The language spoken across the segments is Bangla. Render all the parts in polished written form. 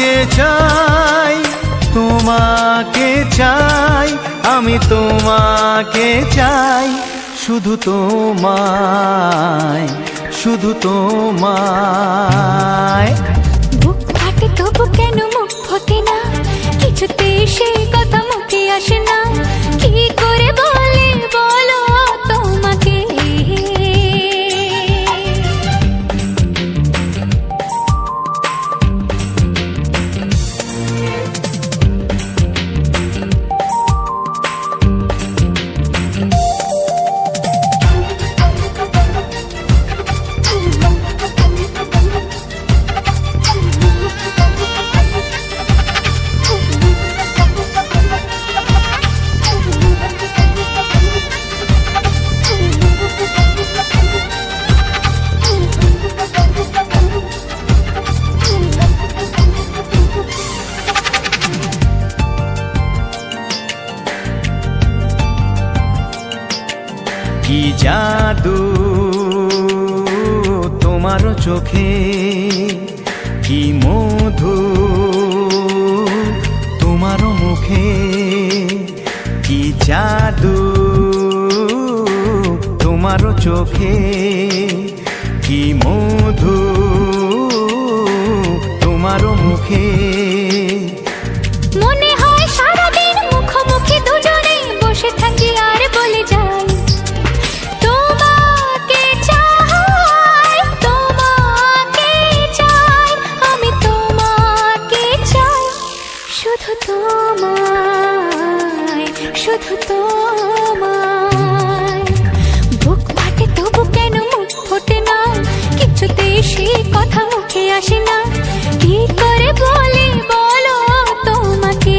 তোমাকে চাই, তোমাকে চাই, আমি তোমাকে চাই, শুধু তোমায়, শুধু তোমায়। বুক ফাটে তবু কেন মুখ ফোটে না, কিছুতে সেই কথা মুখে আসে না, কি করে বলে বলো তোমাকে। কি জাদু তোমার চোখে, কি মধু তোমার মুখে, কি জাদু তোমার চোখে, কি মধু তোমার মুখে। মনে হয় সারাদিন মুখোমুখি দুজনে বসে থাকি আর বলে যাই, তোমাকে চাই, তোমাকে চাই, আমি তোমাকে চাই, শুধু তোমায়, শুধু তোমায়। বুক ফাটে তবু কেন মুখ ফোটে না, কিছুতেই সেই কথা মুখে আসে না, কি করে বলে বলো তোমাকে।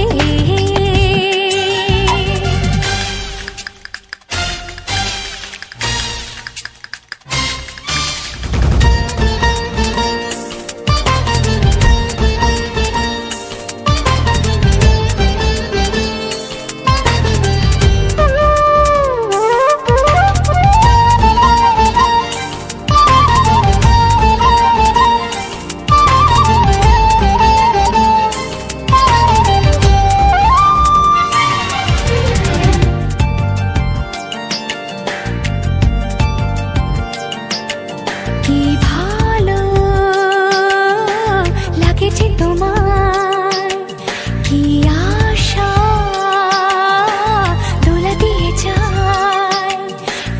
কি ভালো লাগেছে তোমার, কি আশা দোলা দিয়ে যায়,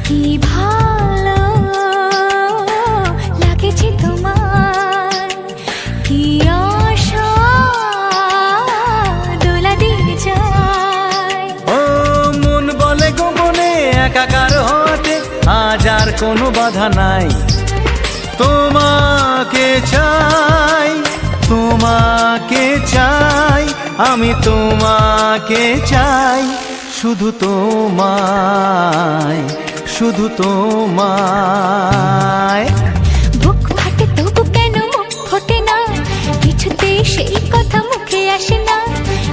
কি ভালো লাগেছে তোমার, কি আশা দোলা দিয়ে যায়। ও মন বলে গোপনে একাকার হতে আজ আর কোনো বাধা নাই, তোমাকে চাই, তোমাকে চাই, আমি তোমাকে চাই, শুধু তোমায়, শুধু তোমায়। বুক ফাটে তবু কেন মুখ ফোটে না, কিছুতে সেই কথা মুখে আসে না,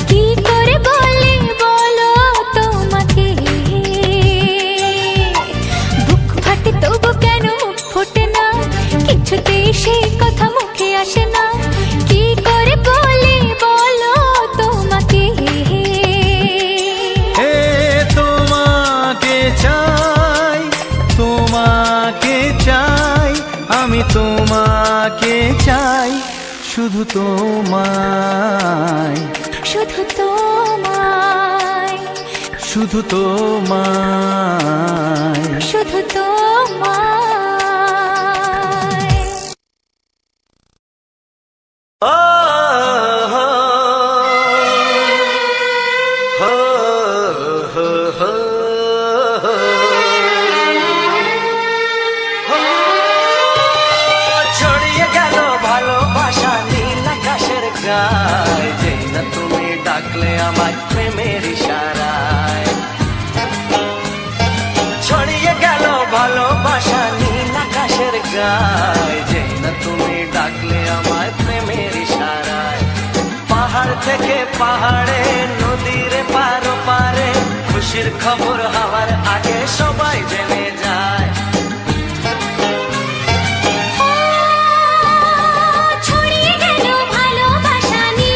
কি করে বলে বলো তোমাকে। বুক ফাটে তবু কেন মুখ ফোটে না, কিছুতে সেই কথা মুখে আসে না, কি করে বলে বলো তোমাকে। হে তোমাকে চাই, তোমাকে চাই, আমি তোমাকে চাই, শুধু তোমায়, শুধু তোমায়, শুধু তোমায়, শুধু তোমায়। ও হো হো হো হো হো। ছড়িয়ে গেল ভালোবাসা নীল আকাশের গায়ে, যেই না তুমি ডাকলে আমার প্রেমের ইশারায়। ছড়িয়ে গেল ভালোবাসা নীল আকাশের গায়ে, যেই না তুমি ডাকলে আমার প্রেমের ইশারায়। পাহাড় থেকে পাহাড়ে, নদীর পারো পারে, খুশির খবর হওয়ার আগে সবাই জেনে যায়। ছড়িয়ে গেল ভালোবাসা নীল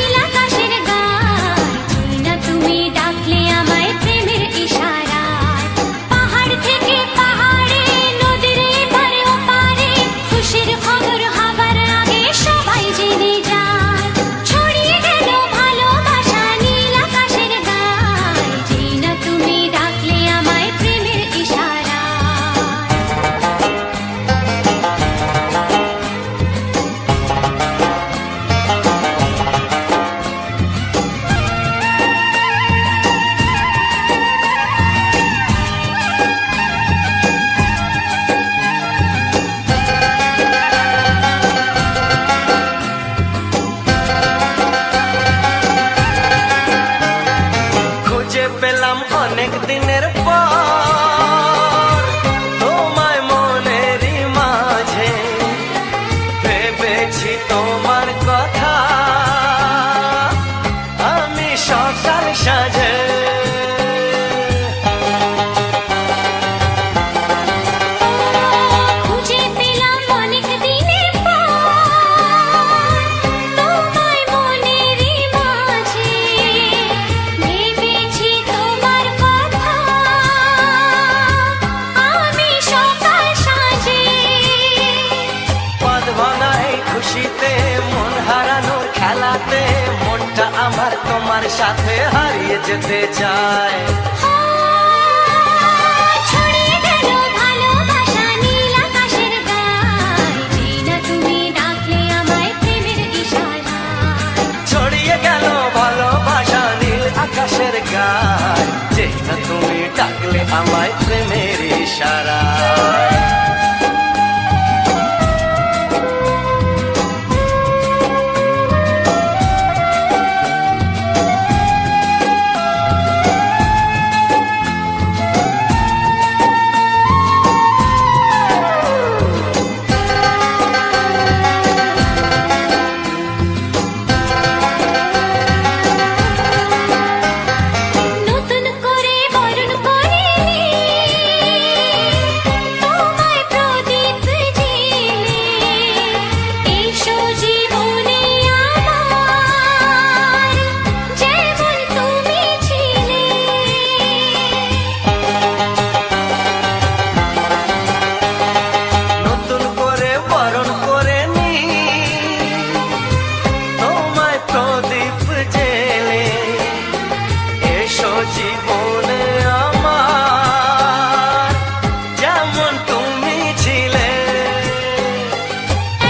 সাথে হারিয়ে যেতে চায়। ছড়িয়ে গেল ভালোবাসা নীল আকাশের গায়, যেই না তুমি ডাকলে আমায় প্রেমের ইশারায়। ছড়িয়ে গেল ভালোবাসা নীল আকাশের গায়, যেই না তুমি ডাকলে আমায় প্রেমের ইশারায়। নতুন করে বরণ করিনি তোমায় প্রদীপ জেলে, এসো জীবনে আমার যেমন তুমি ছিলে। নতুন করে বরণ করে নি তোমায় প্রদীপ জেলে, এসো জীবনে আমার যেমন তুমি ছিলে।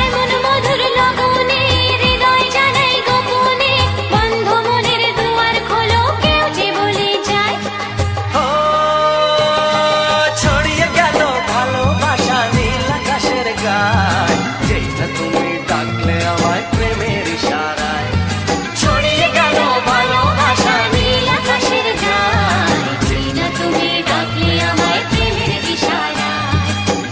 এমন মধুর লগনে হৃদয় জানাই গোপনে, বন্ধ মনের দুয়ার খোলো কেউ যে বলে যায়। ও ছড়িয়ে গেল ভালোবাসা নীল আকাশের গায়, যেই না তুমি ডাকলে আমায় প্রেমের ইশারায়। ছড়িয়ে গেল ভালোবাসা নীল আকাশের গায়, যেই না তুমি ডাকলে আমায় প্রেমের ইশারায়।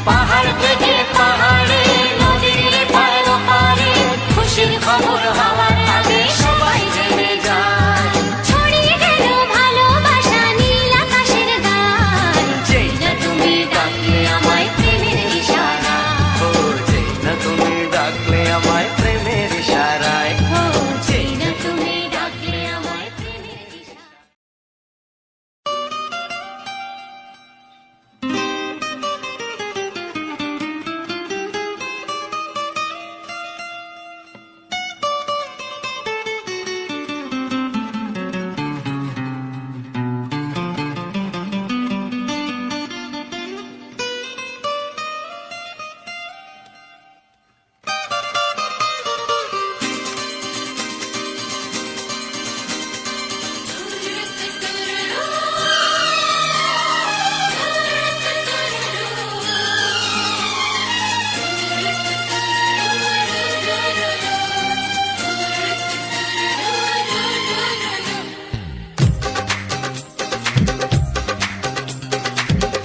পাহাড় থেকে পাহাড়ে নদীর পার পারে খুশির খবর হওয়ার আগে সবাই জেনে যায়। ছড়িয়ে গেল ভালোবাসা নীল আকাশের গায়, যেই না তুমি ডাকলে আমায় প্রেমের ইশারায়। ও যেই না তুমি ডাকলে আমায় প্রেমের ইশারায়। ও যেই না তুমি ডাকলে আমায় প্রেমের ইশারায়।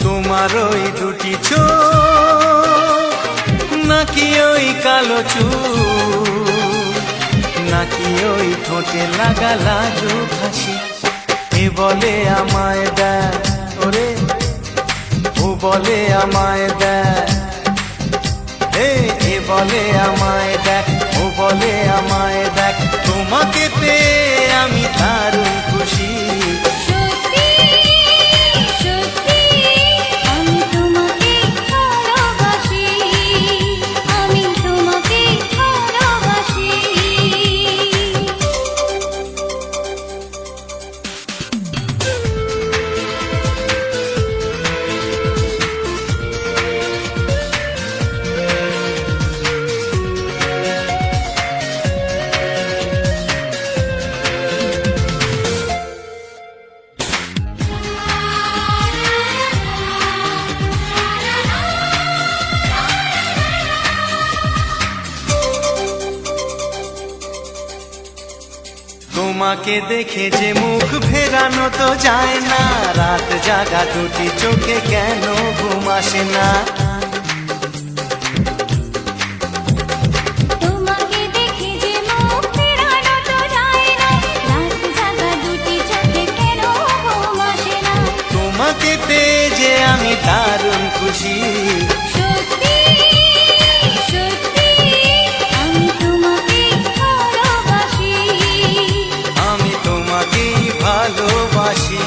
তোমার ওই দুটি চোখ নাকি ওই কালো চুল, নাকি ওই ঠোঁটে লাগা লাজুক হাসি, এ বলে আমায় দেয় ওরে, ও বলে আমায় দেয়, এ বলে আমায় দেখ, ও বলে আমায় দেখ, তোমাকে পেয়ে আমি দারুণ খুশি। সত্যি সত্যি আমি তোমাকে ভালোবাসি, আমি তোমাকে ভালোবাসি। তোমাকে দেখে যে মুখ ফেরানো তো যায় না, রাত জাগা দুটি চোখে কেন ঘুম আসে না। তোমাকে দেখে যে মুখ ফেরানো তো যায় না, রাত জাগা দুটি চোখে কেন ঘুম আসে না। তোমাকে পেয়ে যে আমি দারুণ খুশি। সত্যি সত্যি আমি তোমাকে ভালোবাসি, আমি তোমাকেই ভালোবাসি।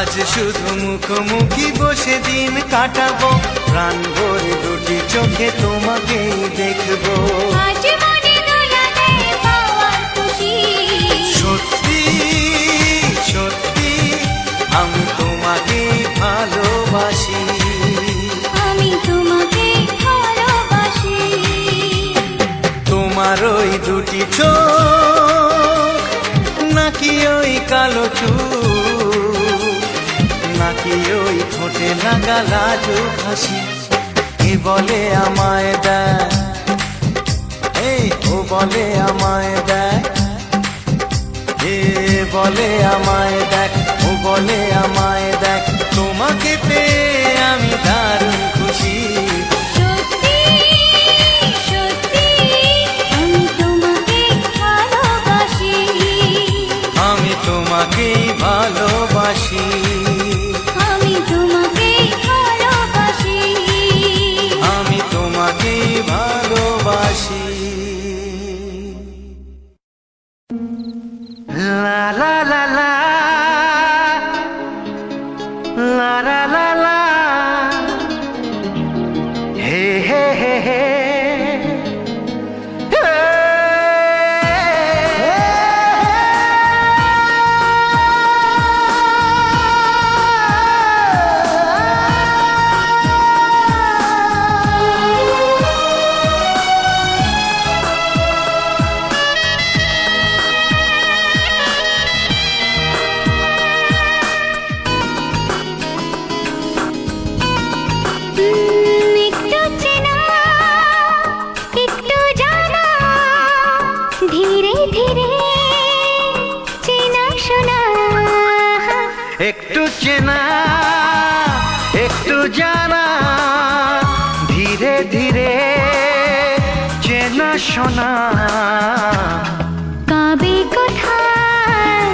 আজ শুধু মুখোমুখি বসে দিন কাটাবো, প্রাণ ভরে দুটি চোখে তোমাকেই দেখবো। আজ মনে দোলা দেয় পাওয়ার খুশি, সত্যি সত্যি আমি তোমাকে ভালোবাসি, আমি তোমাকে ভালোবাসি। তোমার ওই দুটি চোখ নাকি ওই কালো চুল, নাকি ওই ঠোঁটে লাগা লাজুক হাসি, কে বলে আমায় দেয়, এই ও বলে আমায় দেয়, এ বলে আমায় দেখ, ও বলে আমায় দেখ, তোমাকে পেয়ে আমি দারুণ খুশি। সত্যি সত্যি আমি তোমাকে ভালোবাসি, আমি তোমাকেই ভালোবাসি, আমি তোমাকে ভালোবাসি। আমি তোমাকেই ভালোবাসি। লা লা লা লা লা লা লা লা, হে হে হে হে, একটু চেনা একটু জানা, ধীরে ধীরে চেনা শোনা, একটু চেনা একটু জানা, ধীরে ধীরে চেনা শোনা, কবে কোথায়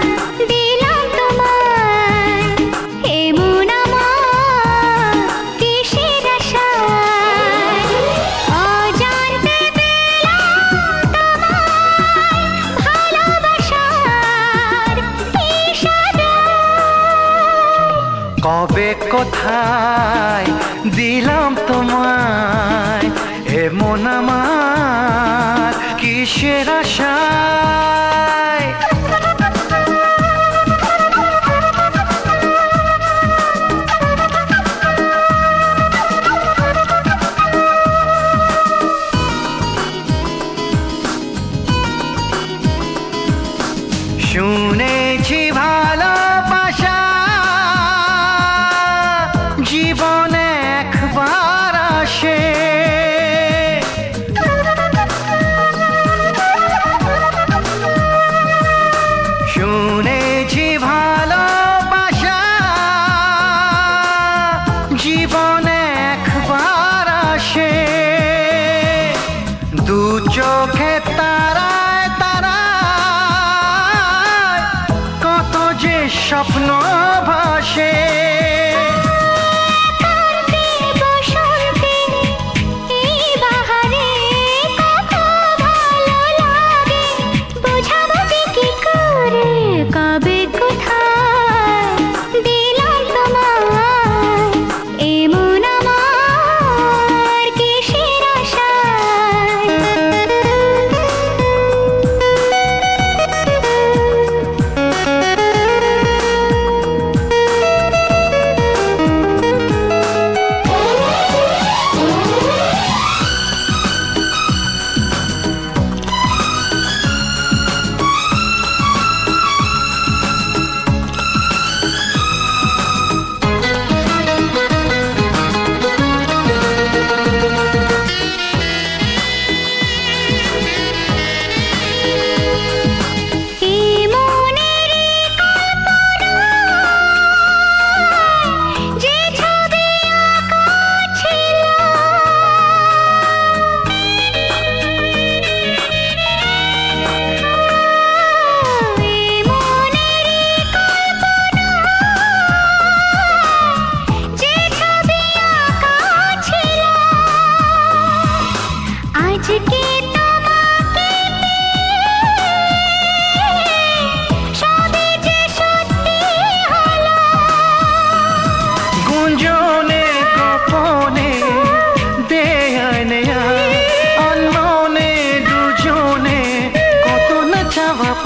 দিলাম তোমায় এমন আমার কিসের আশায়, অজান্তে পেলাম তোমায় ভালোবাসার ইশারায়। কবে কোথায় দিলাম তোমায় এমন আমার কিসের আশায়। শুনেছি ভালোবাসা জীবনে একবার আসে, শুনেছি ভালোবাসা জীবনে একবার আসে, দু চোখে তারায় তারায় কত যে স্বপ্ন ভাসে, বসন্তে এই বাহারে কত ভালো লাগে, বোঝাবো যে কি করে, কবে কোথায় দিলাম তোমায় এমন আমার কিসের আশায়।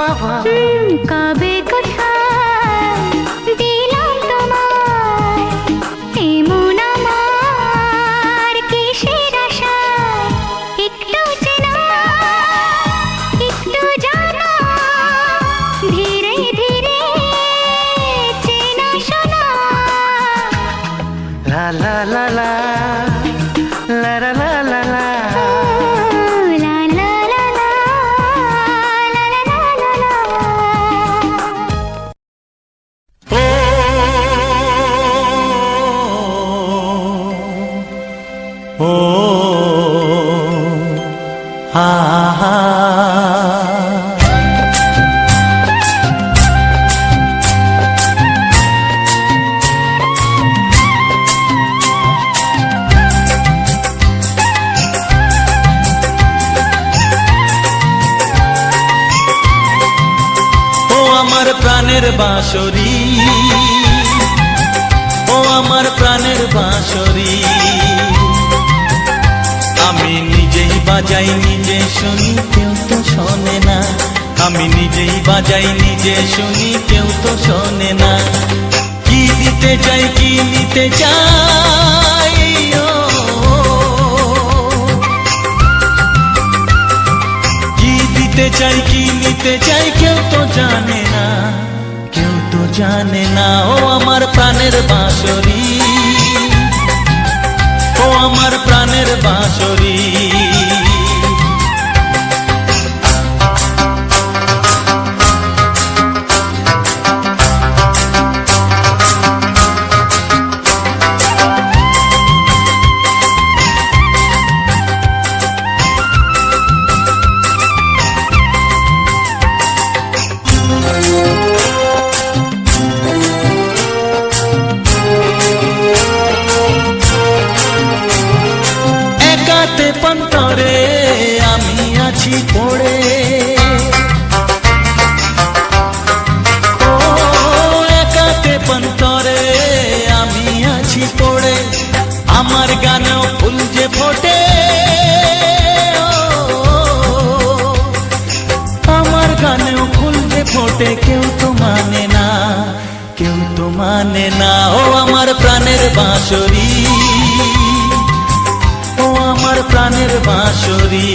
পাওয়া। কবে কোথায় দিলাম তোমায় এমন আমার কিসের আশায়, একটু চেনা একটু জানা ধীরে ধীরে চেনা শোনা। লা লা লা লা লা লা লা লা লা। লা লা লা লা লা লা লা লা লা। ও ও আ আমার প্রাণের বাঁশরি, ও আমার প্রাণের বাঁশরি, আমি নিজেই বাজাই নিজে শুনি কেউ তো শোনে না, আমি নিজেই বাজাই নিজে শুনি কেউ তো শোনে না। কি দিতে চাই কি নিতে চাই, ও কি দিতে চাই কি নিতে চাই কেউ তো জানে না, কেউ তো জানে না। ও আমার প্রাণের বাঁশরি, ও আমার প্রাণের বাঁশরি। একাতে পন্তরে আমি আছি পড়ে, ও একাতে পন্তরে আমি আছি পড়ে, আমার গানেও ফুল যে ফোটে, আমার গানেও ফুল যে ফোটে কেউ তো মানে না, কেউ তো মানে না। ও আমার প্রাণের বাঁশরি, ও আমার প্রাণের বাঁশরি।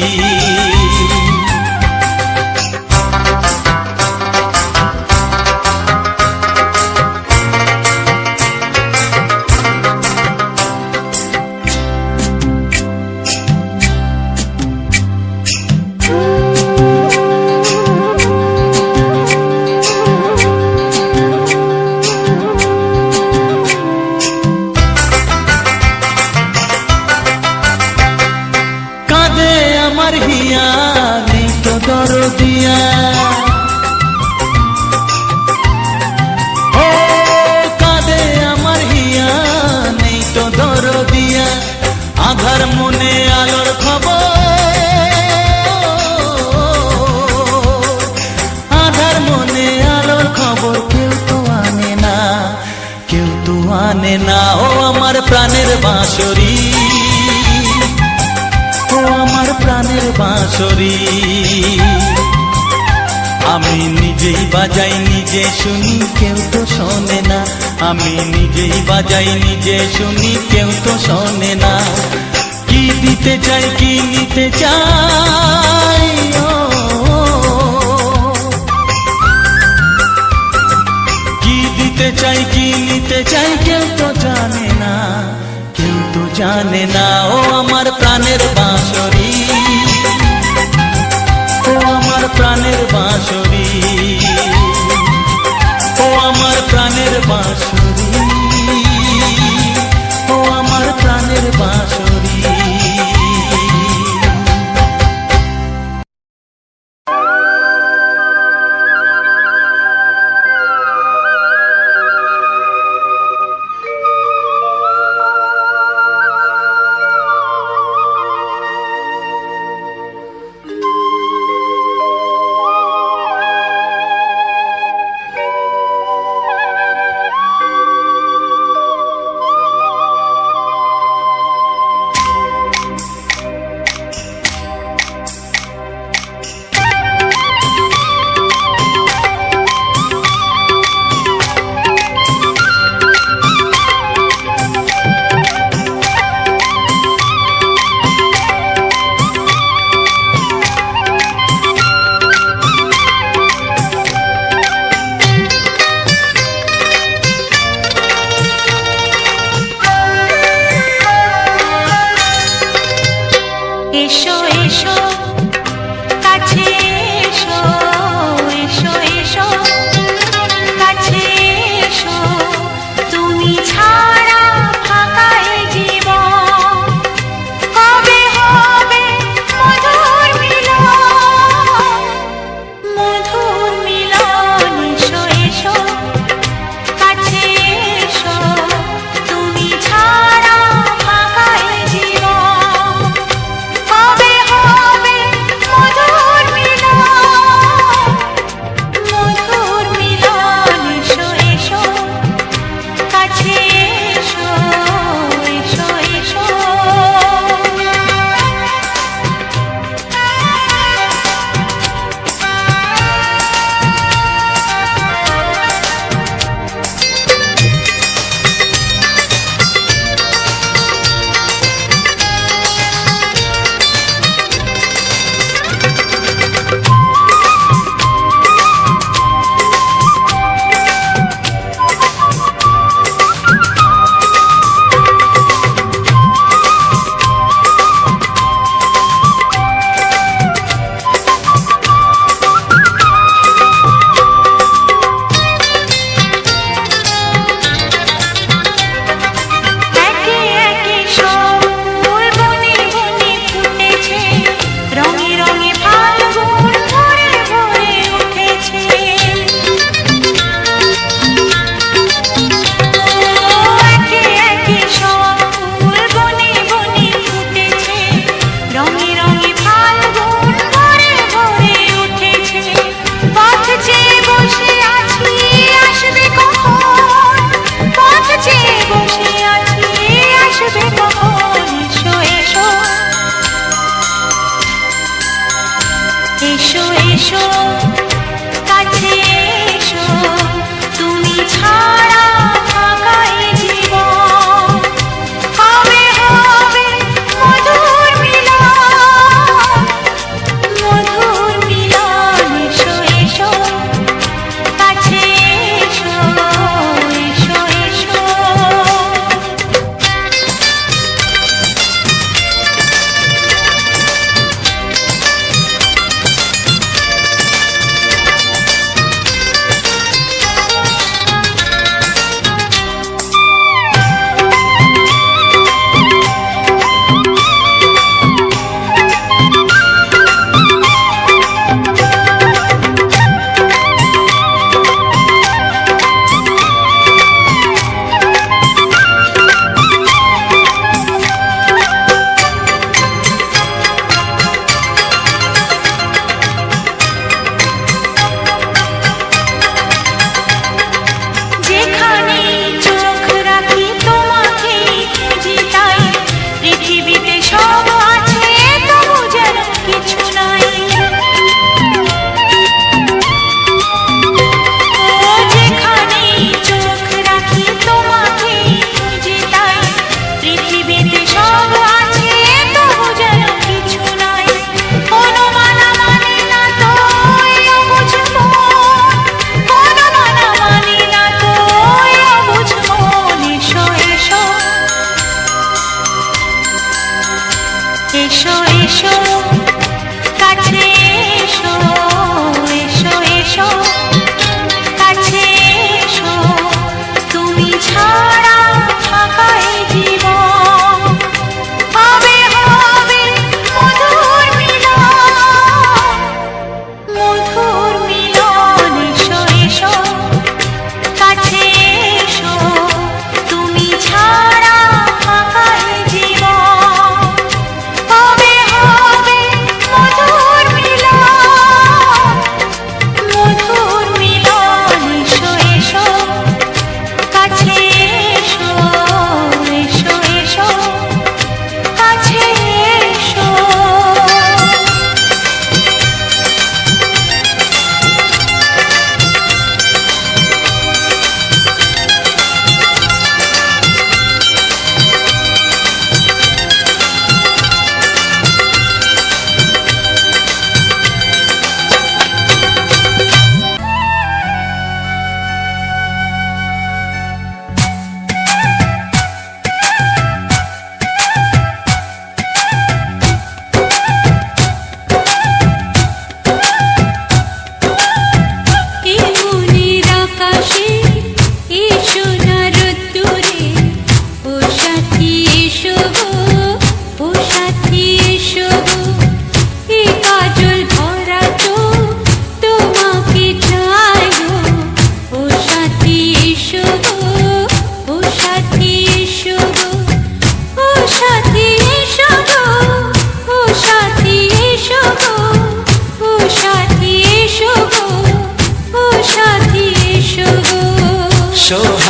কাঁদে আমার হিয়া নেই তো দরদিয়া, ও কাঁদে আমার হিয়া নেই তো দরদিয়া, আধার মনে আলোর খবর, আধার মনে আলোর খবর কেউ তো আনে না, কেউ তো আনে না। ও আমার প্রাণের বাঁশরি, ও আমার প্রাণের বাঁশরি, আমি নিজেই বাজাই নিজে শুনি কেউ তো শোনে না, আমি নিজেই বাজাই নিজে শুনি কেউ তো শোনে না। কি দিতে চাই কি নিতে চাই, ও কি দিতে চাই কি নিতে চাই কেউ তো জানে না, কেউ তো জানে না। ও আমার প্রাণের বাঁশরি, ও আমার প্রাণের বাঁশরি, ও আমার প্রাণের বাঁশরি, ও আমার প্রাণের বাঁশরি।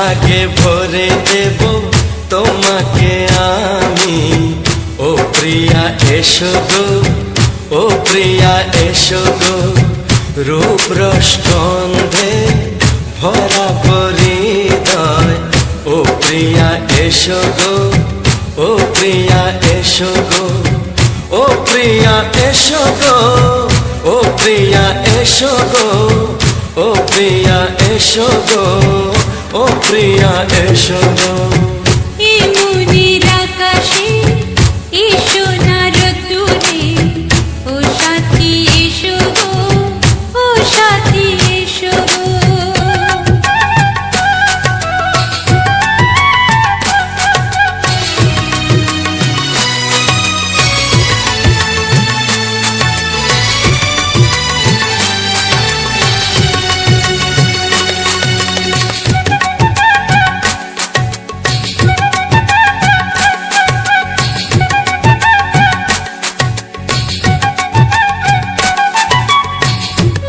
সোহাগে ভরে দেব তোমাকে আমি। ও প্রিয়া এসো গো, ও প্রিয়া এসো গো, রূপ রস গন্ধে ভরা হৃদয়। ও প্রিয়া এসো গো, ও প্রিয়া এসো গো, ও প্রিয়া এসো গো, ও প্রিয়া এসো গো, ও প্রিয়া এসো গো, ও প্রিয়া এসো গো। এই মনের আকাশে এসো না রোদ্দুরে, ও সাথী এসো গো, ও সাথী এসো গো।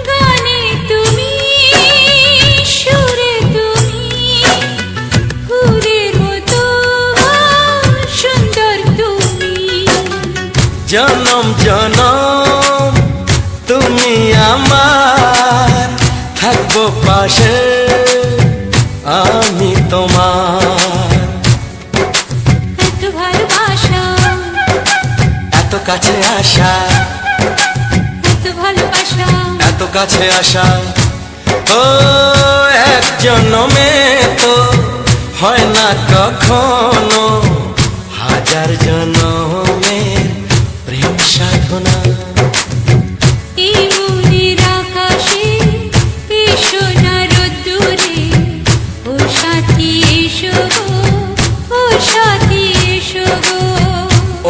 গানে তুমি, সুরে তুমি, ফুলের মতো সুন্দর তুমি। জনম জনম তুমি আমার, থাকবো পাশে আমি তোমার। এত ভালোবাসা, এত কাছে আসা, এত ভালোবাসা, এত কাছে আসা, ও এক জন্মে তো হয় না কখনো, হাজার জন্মের প্রেম সাধনা। এই মনের আকাশে এসো না রোদ্দুরে, ও সাথী এসো গো, ও সাথী এসো গো।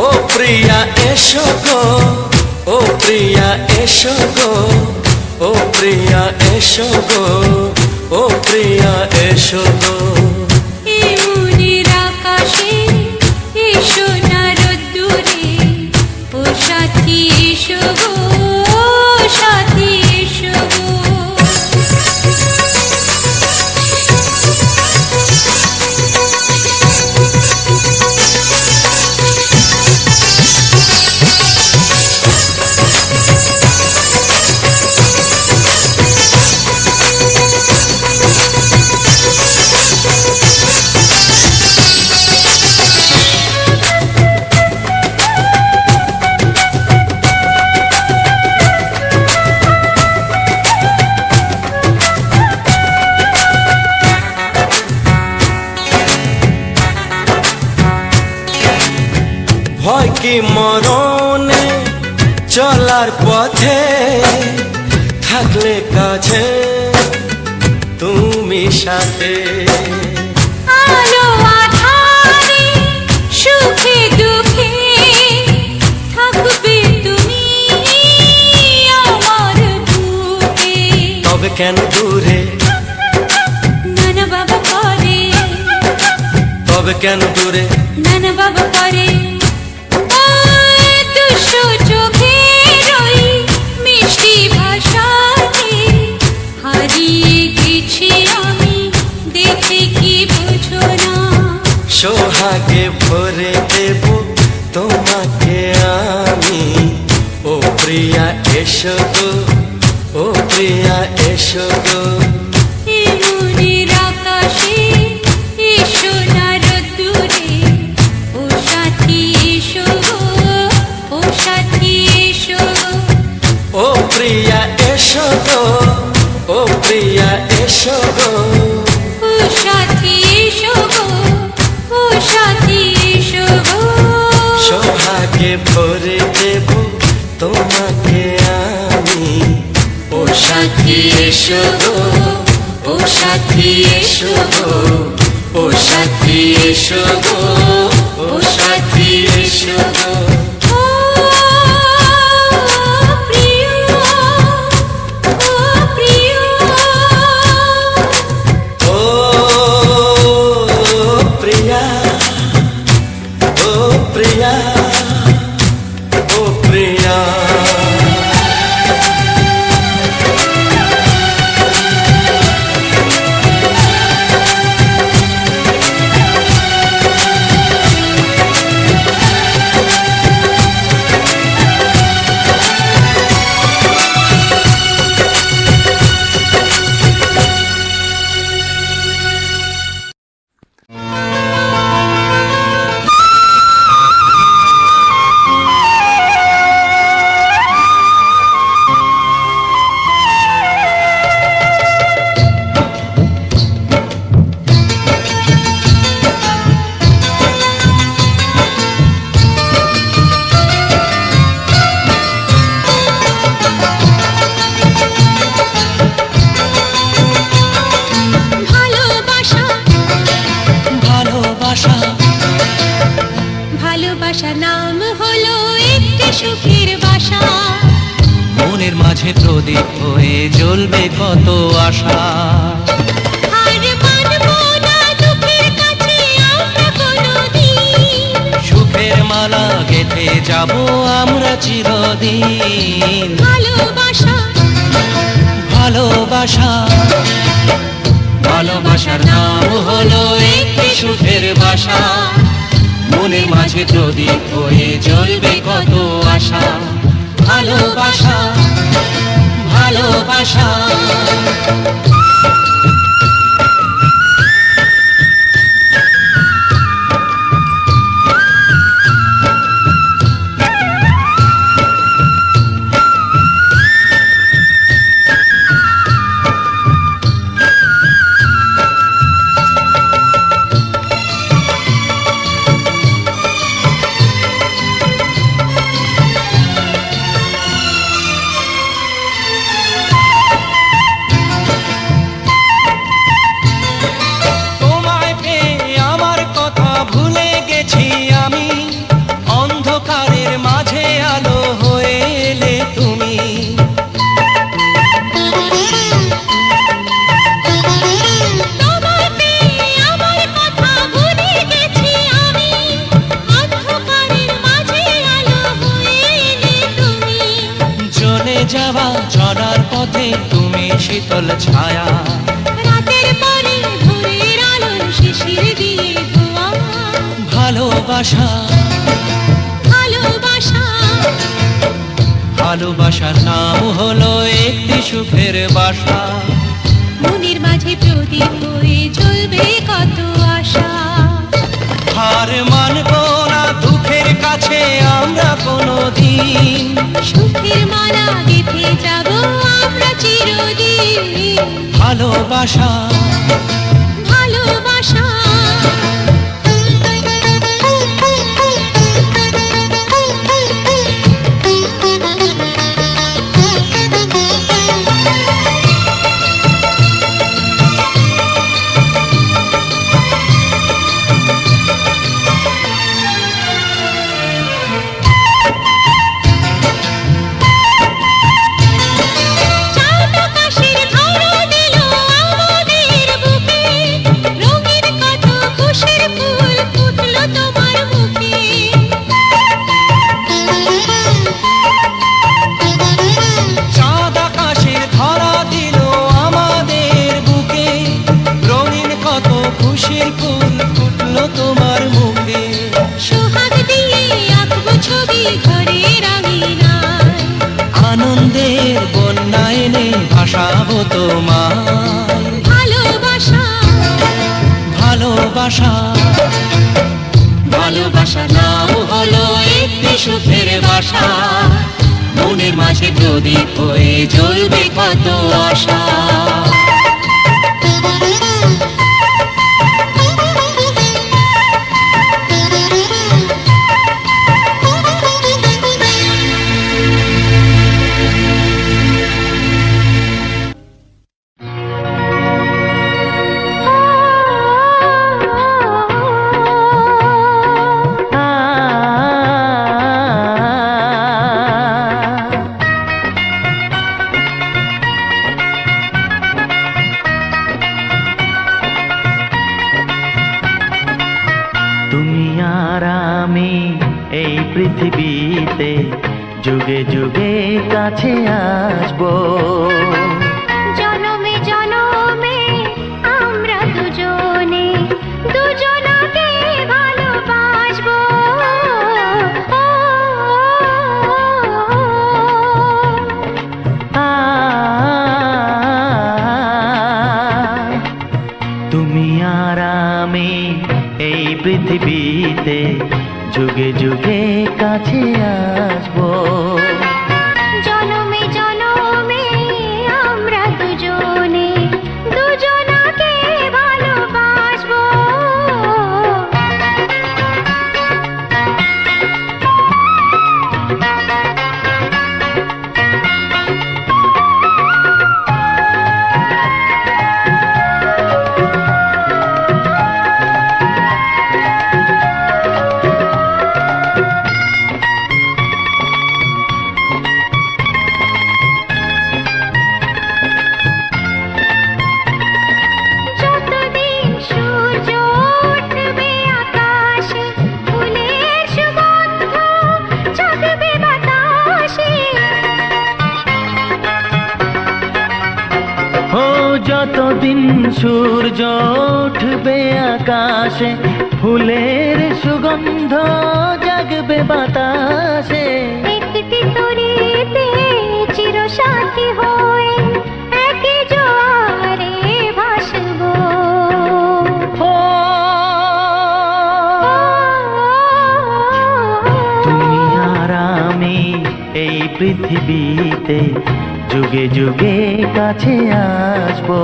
ও প্রিয়া এসো গো, ও প্রিয়া এসো গো, ও প্রিয়া এসো গো, ও প্রিয়া এসো গো। এই মনের আকাশে এসো না রোদ্দুরে, ও সাথী এসো গো, ও সাথী এসো গো। ভয় কি মরণে চলার পথে, থাকলে কাছে তুমি সাথে। আলো আঁধারে, সুখে দুঃখে, থাকবে তুমি আমার বুকে। তবে কেন দূরে, নানা বাবা করে, তবে কেন দূরে, নানা বাবা করে। ওই দুশো চোখের ওই মিষ্টি ভাষাতে হারিয়ে গেছি আমি, দেখে কি বুঝো না। সোহাগে ভরে দেব তোমাকে আমি। ও প্রিয়া এসো গো, ও প্রিয়া এসো গো। এই মনের আকাশে এসো না রোদ্দুরে, ও সাথী এসো গো, ও সাথী এসো গো। ও প্রিয়া এসো গো, ও প্রিয়া এসো গো। ও সাথী এসো গো, ও সাথী এসো গো। সোহাগে ভরে দেব তোমাকে আমি। ও সাথী এসো গো, ও সাথী এসো গো, ও সাথী এসো গো, ও সাথী এসো গো। ও প্রিয়, ও প্রিয়, ও প্রিয়া, ও প্রিয়া, ও প্রিয়া। সুখের বাসা। মনের মাঝে প্রদীপ হয়ে জ্বলবে কত আশা। আর মানবো না দুঃখের কাছে আমরা কোনোদিন, সুখের মালা গেঁথে যাব আমরা চিরদিন। ভালোবাসা ভালোবাসা ভালোবাসার নাম হলো একটি সুখের বাসা। মনের মাঝে প্রদীপ হয়ে জ্বলবে কত আশা। ভালোবাসা ভালোবাসা। তোমায় পেয়ে আমার কথা ভুলে গেছি আমি, অন্ধকারের মাঝে আলো হয়ে এলে তুমি। তোমায় পেয়ে আমার কথা ভুলে গেছি আমি, অন্ধকারের মাঝে আলো হয়ে এলে তুমি। চলে যাওয়া চলার পথে তুমি শীতল ছায়া। রাতের পরে ভোরের আলো শিশির দিয়ে ধোয়া। ভালোবাসা ভালোবাসা ভালোবাসার নাম হলো একটি সুখের বাসা। মনের মাঝে প্রদীপ হয়ে জ্বলবে কত আশা। হার মানবো না দুঃখের কাছে আমরা কোনোদিন। সুখের মালা গেঁথে যাব আমরা চিরদিন। ভালোবাসা ভালোবাসা চাঁদ আকাশের ধরা দিল আমাদের বুকে, রঙিন কত খুশির ফুল ফুটলো তোমার মুখে। চাঁদ আকাশের ধরা দিল আমাদের বুকে, রঙিন কত খুশির ফুল ফুটলো তোমার মুখে। সোহাগ দিয়ে আঁকবো ছবি ঘরের আঙিনায়, আনন্দের বন্যা এনে ভাসাবো তোমায়। ভালোবাসা ভালোবাসা ভালোবাসা নাম হলো একটি সুখের বাসা। মনের মাঝে প্রদীপ হয়ে জ্বলবে কত আশা। তুমি আর আমি এই পৃথিবীতে যুগে যুগে কাছে আসবো। জনমে জনমে আমরা দুজনে দুজনকে ভালোবাসবো। তুমি আর আমি এই পৃথিবীতে যুগে যুগে কাছে আসবো। জনমে জনমে আমরা দুজনে দুজনকে ভালোবাসবো। যতদিন সূর্য উঠবে আকাশে, ফুলের সুগন্ধ জাগবে বাতাসে। একটি তরিতে চিরসাথী হয়ে একই জোয়ারে ভাসবো। ও তুমি আর আমি এই পৃথিবীতে যুগে যুগে কাছে আসবো।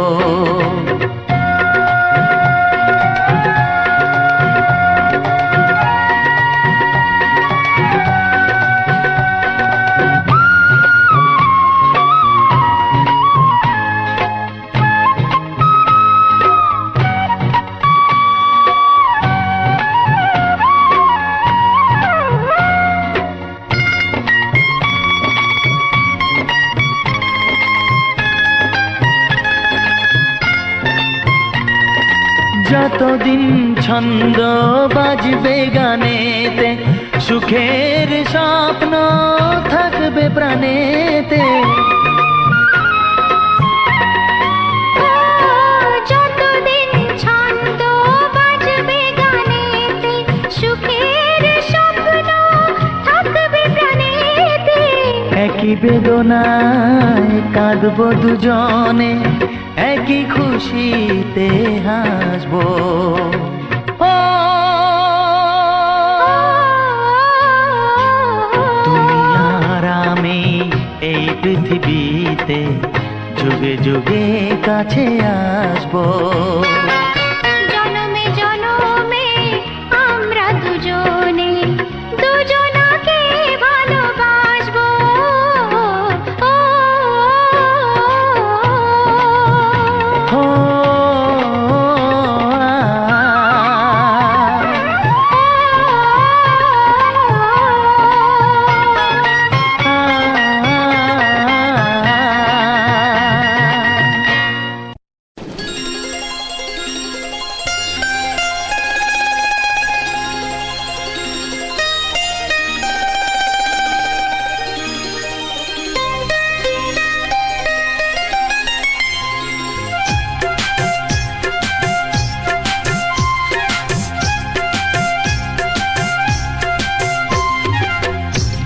যতদিন ছন্দ বাজবে গানেতে, সুখের স্বপ্ন থাকবে প্রাণেতে। যতদিন ছন্দ বাজবে গানেতে, সুখের স্বপ্ন থাকবে প্রাণেতে। একই বেদনায় কাঁদবো দুজনে, একই খুশিতে হাসবো। ও তুমি আর আমি এই পৃথিবীতে যুগে যুগে কাছে আসবো। জনমে জনমে আমরা দুজনে দুজনাকে ভালোবাসবো।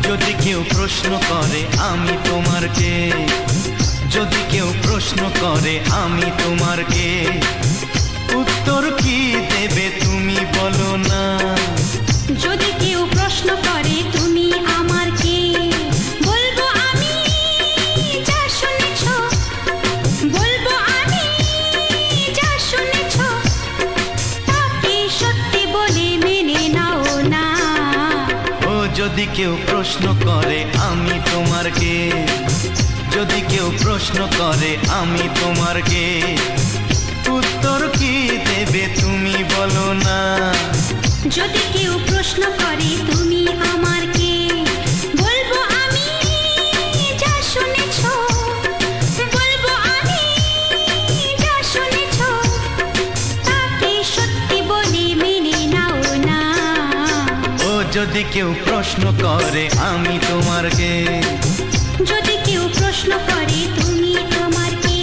যদি কেউ প্রশ্ন করে আমি তোমার কে, যদি কেউ প্রশ্ন করে আমি তোমার কে, উত্তর কি দেবে তুমি বলো না। যদি কেউ প্রশ্ন করে তুমি আমার কে, বলবো আমি যা শুনেছ, বলবো আমি যা শুনেছ, তাকে সত্যি বলে মেনে নাও না। ও যদি কেউ প্রশ্ন করে আমি তোমার কে, যদি কেউ প্রশ্ন করে আমি তোমার কে, উত্তর কি দেবে তুমি বলো না। যদি কেউ প্রশ্ন করে তুমি আমার কে, বলবো আমি যা শুনেছ, বলবো আমি যা শুনেছ, তাকে সত্যি বলে মেনে নাও না। ও যদি কেউ প্রশ্ন করে আমি তোমার কে, যদি কেউ প্রশ্ন করে তুমি আমার কে।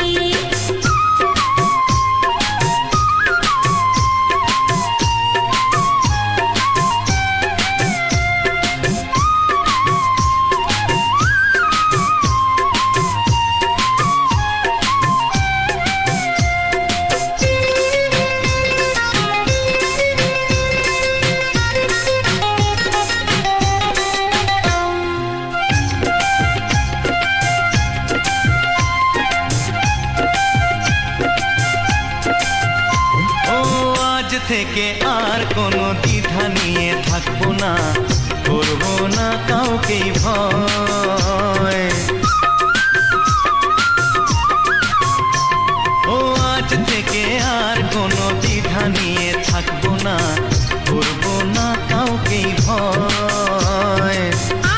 থেকে আর কোনো দ্বিধা নিয়ে থাকবো না, করবো না কাউকেই ভয়। ও আজ থেকে আর কোনো দ্বিধা নিয়ে থাকবো না, করবো না কাউকেই ভয়।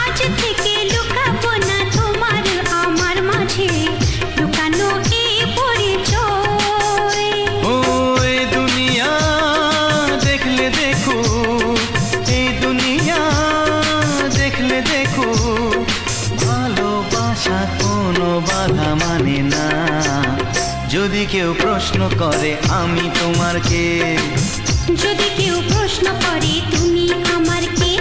আজ থেকে লুকাবো না তোমার আমার মাঝে লুকানো এই পরিচয়। ও এই দুনিয়া দেখলে দেখো, এই দুনিয়া দেখলে দেখো, ভালোবাসা কোনো বাধা মানে না। যদি কেউ প্রশ্ন করে আমি তোমার কে, যদি কেউ প্রশ্ন করে তুমি আমার কে,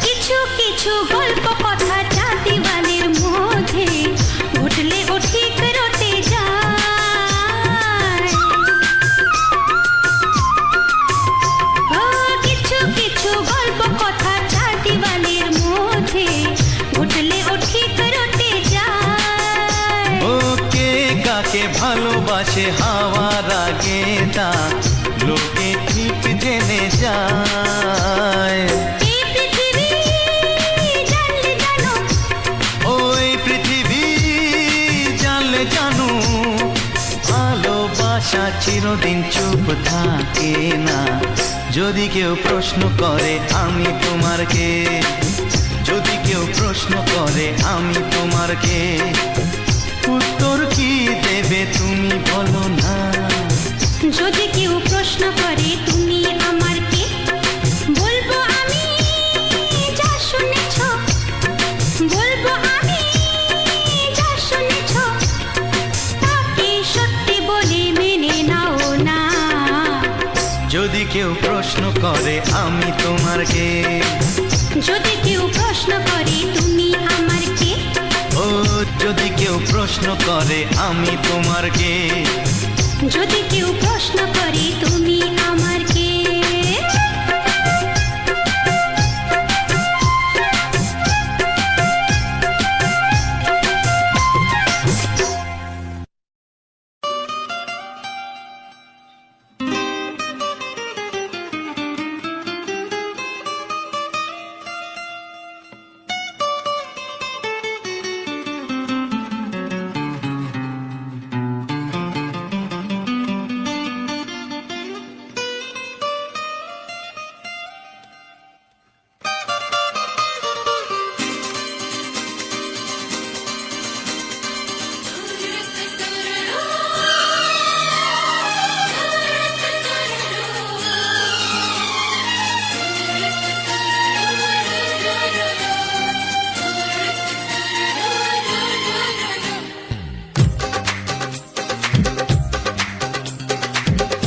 কিছু কিছু গল্প কথা জাতিবালের মধ্যে ঘটলে ও ঠিক রটে যায়। ও কিছু কিছু গল্প কথা জাতিবালের মধ্যে ঘটলে ও ঠিক রটে যায়। ও কে কাকে ভালোবাসে হাওয়ার আগে তা লোকে ঠিক জেনে যায়। এই পৃথিবী জানলে জানো, ওই পৃথিবী জানলে জানু, ভালোবাসা চিরদিন চুপ থাকে না। যদি কেউ প্রশ্ন করে আমি তোমার কে, যদি কেউ প্রশ্ন করে আমি তোমার কে, উত্তর কি দেবে তুমি বলো না। যদি কেউ প্রশ্ন করে তুমি আমার কে, বলবো আমি যা শুনেছ, বলবো আমি যা শুনেছ, তাকে সত্যি বলে মেনে নাও না। যদি কেউ প্রশ্ন করে আমি তোমার কে, যদি কেউ প্রশ্ন করে তুমি আমার কে, ও যদি কেউ প্রশ্ন করে আমি তোমার কে, যদি কেউ প্রশ্ন করে তুমি আমার কে।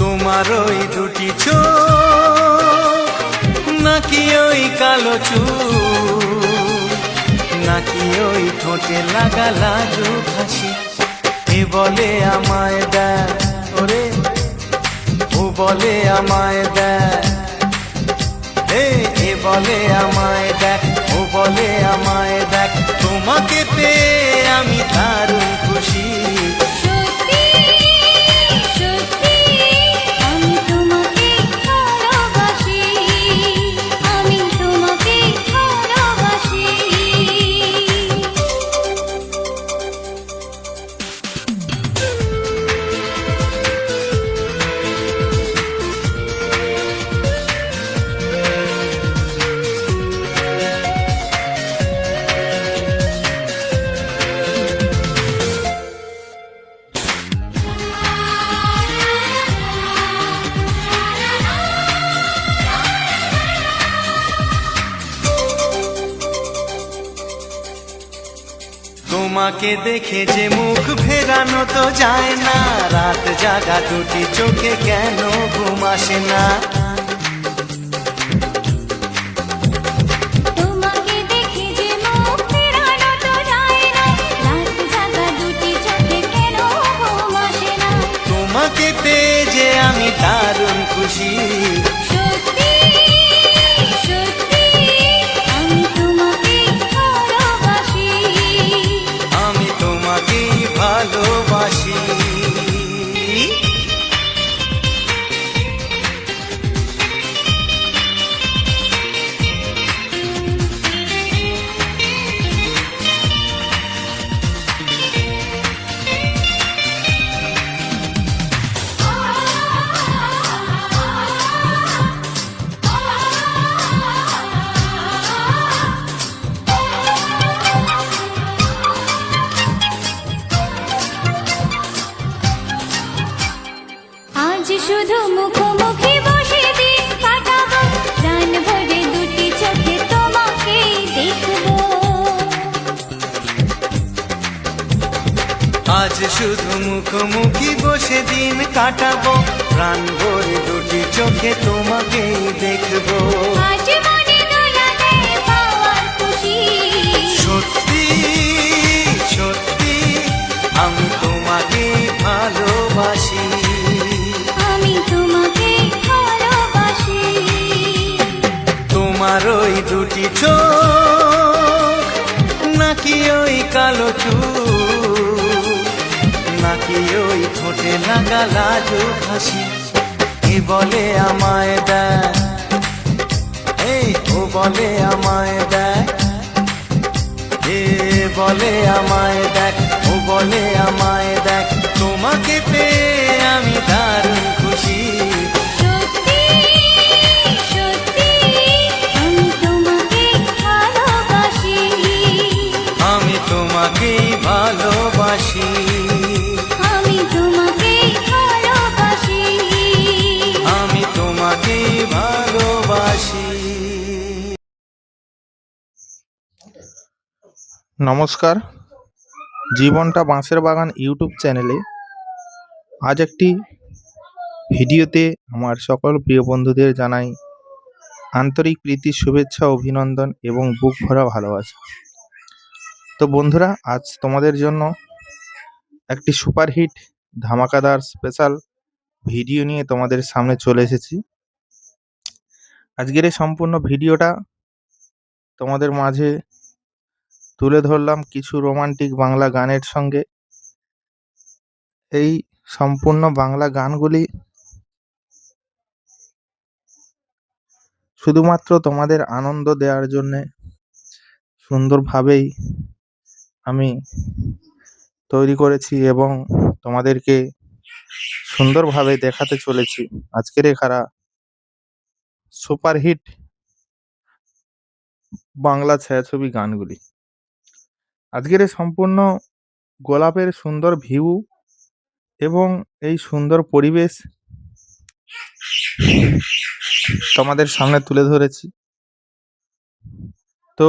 তোমার ওই দুটি চোখ নাকি ওই কালো চুল, নাকি ওই ঠোঁটে লাগা লাজুক হাসি, এ বলে আমায় দেয় ওরে, ও বলে আমায় দেয়, এ বলে আমায় দেখ, ও বলে আমায় দেখ, তোমাকে পেয়ে আমি দারুণ খুশি। সত্যি সত্যি আমি তোমাকে ভালোবাসি, আমি তোমাকে ভালোবাসি। তোমাকে দেখে যে মুখ ফেরানো তো যায় না, রাত জাগা দুটি চোখে কেন ঘুম আসে না। তোমাকে দেখে যে মুখ ফেরানো তো যায় না, রাত জাগা দুটি চোখে কেন ঘুম আসে না। তোমাকে পেয়ে যে আমি দারুণ খুশি। সত্যি সত্যি আমি তোমাকে ভালোবাসি, আমি তোমাকেই ভালোবাসি। মুখোমুখি বসে দিন কাটাবো, প্রাণ ভরে দুটি চোখে তোমাকে দেখবো। আজ শুধু মুখোমুখি বসে দিন কাটাবো, প্রাণ ভরে দুটি চোখে তোমাকেই দেখবো। আজ মনে দোলা দেয় পাওয়ার খুশি, সত্যি সত্যি আমি তোমাকে ভালোবাসি। আমি তোমাকে ভালোবাসি। তোমার ওই দুটি চোখ, নাকি ওই কালো চুল, নাকি ওই ঠোঁটে লাগা লাজুক হাসি, এ বলে আমায় দেখ, এই ও বলে আমায় দেখ, এ বলে আমায় দেখ, ও বলে আমায় দেখ, তোমাকে পেয়ে আমি দারুণ খুশি। সত্যি সত্যি আমি তোমাকে ভালোবাসি। আমি তোমাকেই ভালোবাসি। আমি তোমাকে ভালোবাসি। আমি তোমাকেই ভালোবাসি। নমস্কার, জীবনটা বাঁশের বাগান ইউটিউব চ্যানেলে আজ একটি ভিডিওতে আমার সকল প্রিয় বন্ধুদের জানাই আন্তরিক প্রীতি, শুভেচ্ছা, অভিনন্দন এবং বুক ভরা ভালোবাসা। তো বন্ধুরা, আজ তোমাদের জন্য একটি সুপারহিট ধামাকাদার স্পেশাল ভিডিও নিয়ে তোমাদের সামনে চলে এসেছি। আজকের এই সম্পূর্ণ ভিডিওটা তোমাদের মাঝে তুলে ধরলাম কিছু রোমান্টিক বাংলা গানের সঙ্গে। এই সম্পূর্ণ বাংলা গানগুলি শুধুমাত্র তোমাদের আনন্দ দেওয়ার জন্যে সুন্দরভাবেই আমি তৈরি করেছি এবং তোমাদেরকে সুন্দরভাবে দেখাতে চলেছি আজকের এখানা সুপারহিট বাংলা ছায়াছবি গানগুলি। আজকের এই সম্পূর্ণ গোলাপের সুন্দর ভিউ এবং এই সুন্দর পরিবেশ তোমাদের সামনে তুলে ধরেছি। তো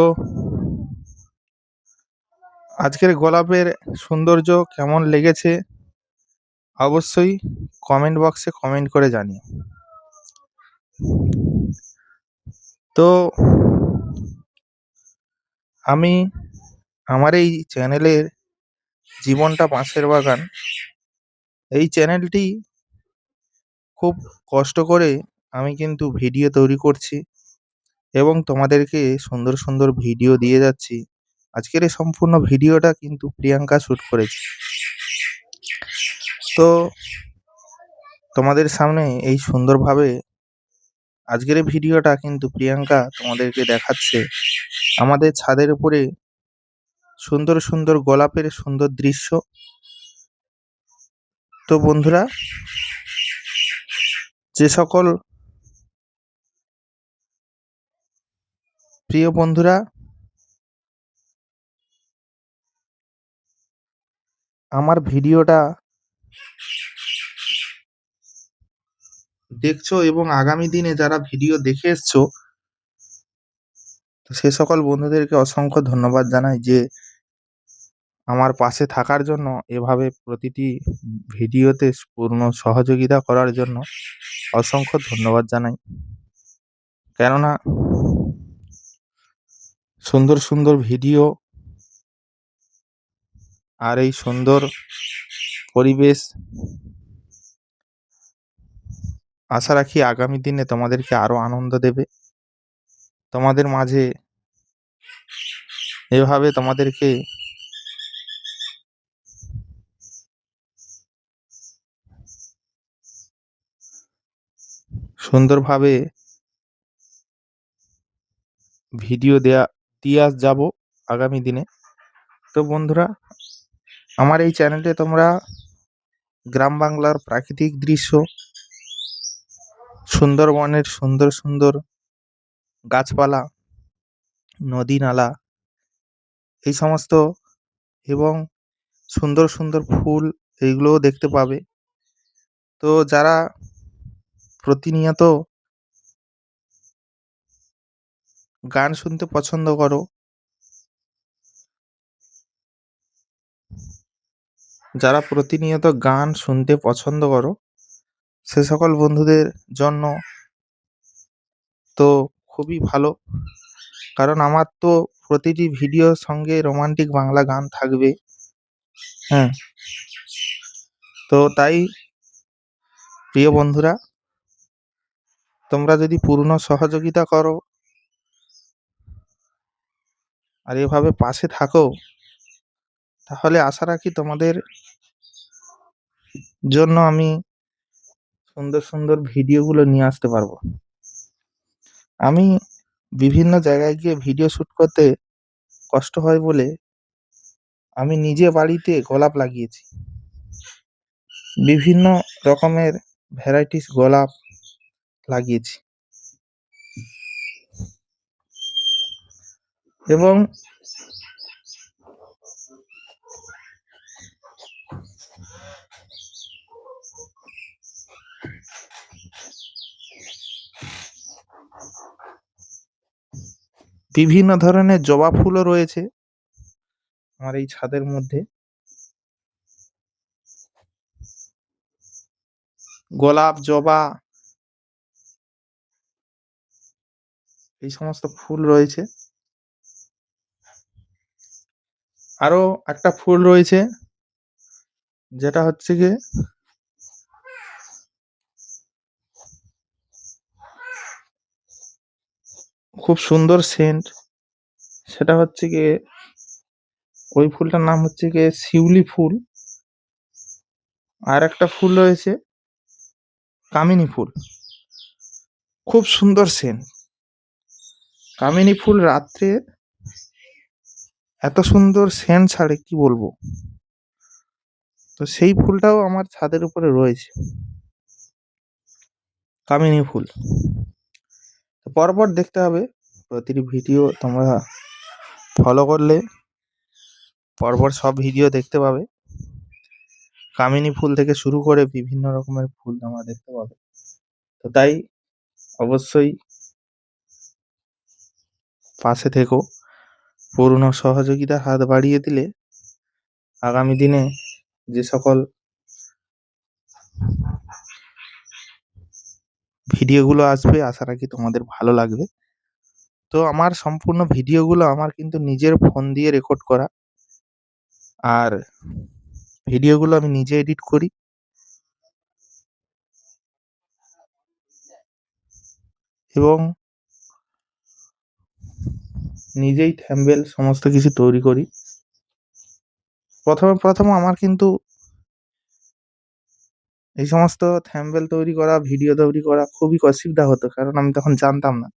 আজকের গোলাপের সৌন্দর্য কেমন লেগেছে অবশ্যই কমেন্ট বক্সে কমেন্ট করে জানিও। তো আমি আমার এই চ্যানেলের জীবনটা বাঁশের বাগান, এই চ্যানেলটি খুব কষ্ট করে আমি কিন্তু ভিডিও তৈরি করছি এবং তোমাদেরকে সুন্দর সুন্দর ভিডিও দিয়ে যাচ্ছি। আজকের এই সম্পূর্ণ ভিডিওটা কিন্তু প্রিয়াঙ্কা শ্যুট করেছে। তো তোমাদের সামনে এই সুন্দরভাবে আজকের এই ভিডিওটা কিন্তু প্রিয়াঙ্কা তোমাদেরকে দেখাচ্ছে আমাদের ছাদের উপরে সুন্দর সুন্দর গোলাপের সুন্দর দৃশ্য। তো বন্ধুরা, যে সকল প্রিয় বন্ধুরা আমার ভিডিওটা দেখছো এবং আগামী দিনে যারা ভিডিও দেখে এসছো, তো সে সকল বন্ধুদেরকে অসংখ্য ধন্যবাদ জানাই যে আমার পাশে থাকার জন্য, এভাবে প্রতিটি ভিডিওতে পূর্ণ সহযোগিতা করার জন্য অসংখ্য ধন্যবাদ জানাই। কেননা সুন্দর সুন্দর ভিডিও আর এই সুন্দর পরিবেশ আশা রাখি আগামী দিনে তোমাদেরকে আরো আনন্দ দেবে। তোমাদের মাঝে এভাবে তোমাদেরকে সুন্দরভাবে ভিডিও দিয়ে যাব আগামী দিনে। তো বন্ধুরা, আমার এই চ্যানেলে তোমরা গ্রাম বাংলার প্রাকৃতিক দৃশ্য, সুন্দরবনের সুন্দর সুন্দর গাছপালা, নদী নালা, এই সমস্ত এবং সুন্দর সুন্দর ফুল, এইগুলোও দেখতে পাবে। তো যারা প্রতিনিয়ত গান শুনতে পছন্দ করো, যারা প্রতিনিয়ত গান শুনতে পছন্দ করো, সে সকল বন্ধুদের জন্য তো খুবই ভালো। কারণ আমার তো প্রতিটি ভিডিওর সঙ্গে রোমান্টিক বাংলা গান থাকবে। হ্যাঁ, তো তাই প্রিয় বন্ধুরা, তোমরা যদি পূর্ণ সহযোগিতা করো আর এভাবে পাশে থাকো, তাহলে আশা রাখি তোমাদের জন্য আমি সুন্দর সুন্দর ভিডিওগুলো নিয়ে আসতে পারবো। আমি বিভিন্ন জায়গায় গিয়ে ভিডিও শুট করতে কষ্ট হয় বলে আমি নিজে বাড়িতে গোলাপ লাগিয়েছি। বিভিন্ন রকমের ভ্যারাইটিস গোলাপ লাগিয়েছি এবং বিভিন্ন ধরনের জবা ফুলও রয়েছে আমার এই ছাদের মধ্যে। গোলাপ, জবা, এই সমস্ত ফুল রয়েছে। আরো একটা ফুল রয়েছে, যেটা হচ্ছে গিয়ে খুব সুন্দর সেন্ট। সেটা হচ্ছে গিয়ে, ওই ফুলটার নাম হচ্ছে গিয়ে শিউলি ফুল। আর একটা ফুল রয়েছে কামিনী ফুল, খুব সুন্দর সেন্ট। কামিনী ফুল রাত্রে এত সুন্দর সেন্ট ছাড়ে কি বলবো। তো সেই ফুলটাও আমার ছাদের উপরে রয়েছে, কামিনী ফুল। পরপর দেখতে হবে, প্রতিটি ভিডিও তোমরা ফলো করলে পরপর সব ভিডিও দেখতে পাবে। কামিনী ফুল থেকে শুরু করে বিভিন্ন রকমের ফুল তোমরা দেখতে পাবে। তো তাই অবশ্যই পাশে থেকো। পূর্ণ সহযোগিতার হাত বাড়িয়ে দিলে আগামী দিনে যে সকল ভিডিওগুলো আসবে আশা রাখি তোমাদের ভালো লাগবে। তো আমার সম্পূর্ণ ভিডিওগুলো আমার কিন্তু নিজের ফোন দিয়ে রেকর্ড করা, আর ভিডিওগুলো আমি নিজে এডিট করি এবং নিজেই থাম্বনেল সমস্ত কিছু তৈরি করি। প্রথমে আমার কিন্তু এই সমস্ত থাম্বনেল তৈরি করা, ভিডিও তৈরি করা খুবই অসুবিধা হতো, কারণ আমি তখন জানতাম না।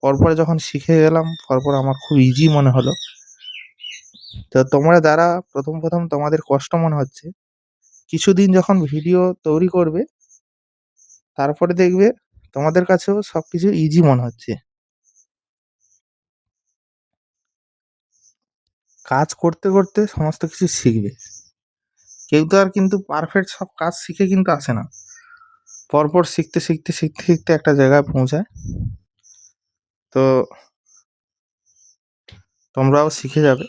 পরপর যখন শিখে গেলাম, পরপর আমার খুব ইজি মনে হলো। তো তোমরা যারা প্রথম তোমাদের কষ্ট মনে হচ্ছে, কিছুদিন যখন ভিডিও তৈরি করবে, তারপরে দেখবে তোমাদের কাছেও সবকিছু ইজি মনে হচ্ছে। কাজ করতে করতে সমস্ত কিছু শিখবে। কেউ তো আর কিন্তু পারফেক্ট সব কাজ শিখে কিন্তু আসে না। পরপর শিখতে একটা জায়গায় পৌঁছায়। তো তোমরাও শিখে যাবে।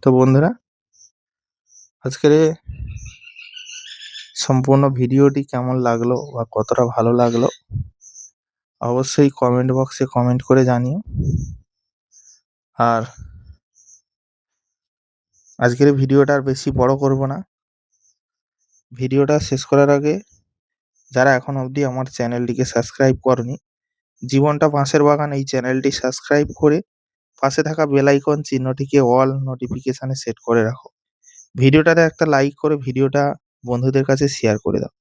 তো বন্ধুরা, আজকের সম্পূর্ণ ভিডিওটি কেমন লাগলো বা কতটা ভালো লাগলো অবশ্যই কমেন্ট বক্সে কমেন্ট করে জানিও। আর আজকের ভিডিওটা আর বেশি বড় করব না। ভিডিওটা শেষ করার আগে যারা এখন অবধি আমার চ্যানেলটিকে সাবস্ক্রাইব করনি, জীবনটা বাঁশের বাগান এই চ্যানেলটি সাবস্ক্রাইব করে পাশে থাকা বেল আইকন চিহ্নটিকে অল নোটিফিকেশনে সেট করে রাখো। ভিডিওটাতে একটা লাইক করে ভিডিওটা বন্ধুদের কাছে শেয়ার করে দাও।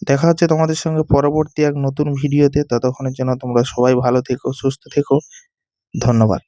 দেখা হচ্ছে তোমাদের সঙ্গে পরবর্তী এক নতুন ভিডিওতে। ততক্ষণের জন্য তোমরা সবাই ভালো থেকো, সুস্থ থেকো। ধন্যবাদ।